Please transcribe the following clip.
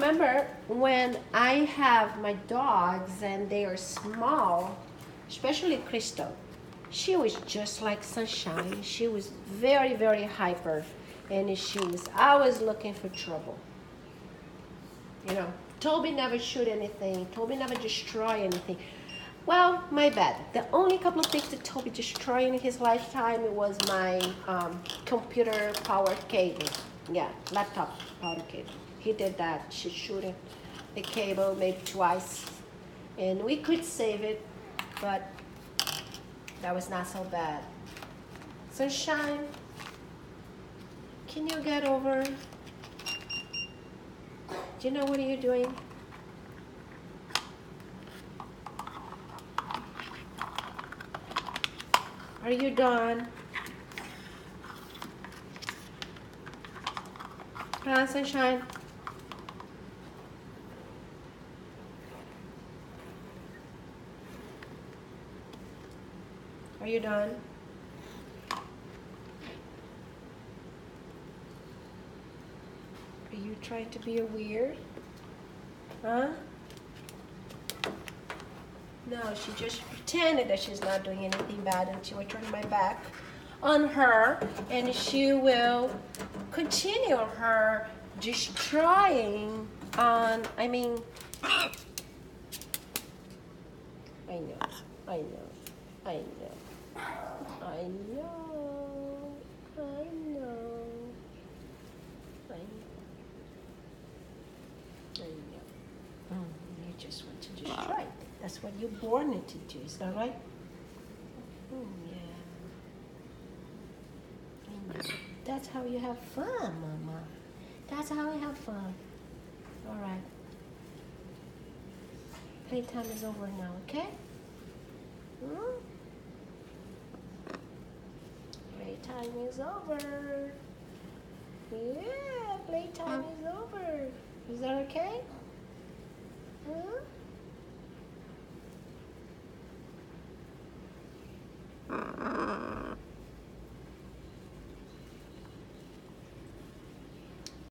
remember when I have my dogs and they are small, especially Crystal, she was just like Sunshine. She was very, very hyper, and she was always looking for trouble. You know, Toby never shoot anything. Toby never destroy anything. Well, my bad. The only couple of things that Toby destroyed in his lifetime was my computer power cable. Yeah, laptop power cable. He did that. She shooting the cable maybe twice, and we could save it, but that was not so bad. Sunshine, can you get over? Do you know what are you doing? Are you done? Come on, Sunshine. Are you done? Are you trying to be weird? Huh? No, she just pretended that she's not doing anything bad until I turn my back on her, and she will continue her destroying on, I know, I know, I know, I know, I know, I know, you just want to destroy. That's what you're born to do, is that right? Yeah. I know. That's how you have fun, Mama. That's how we have fun. All right. Playtime is over now, okay? Playtime is over. Yeah, playtime is over. Is that okay? Huh?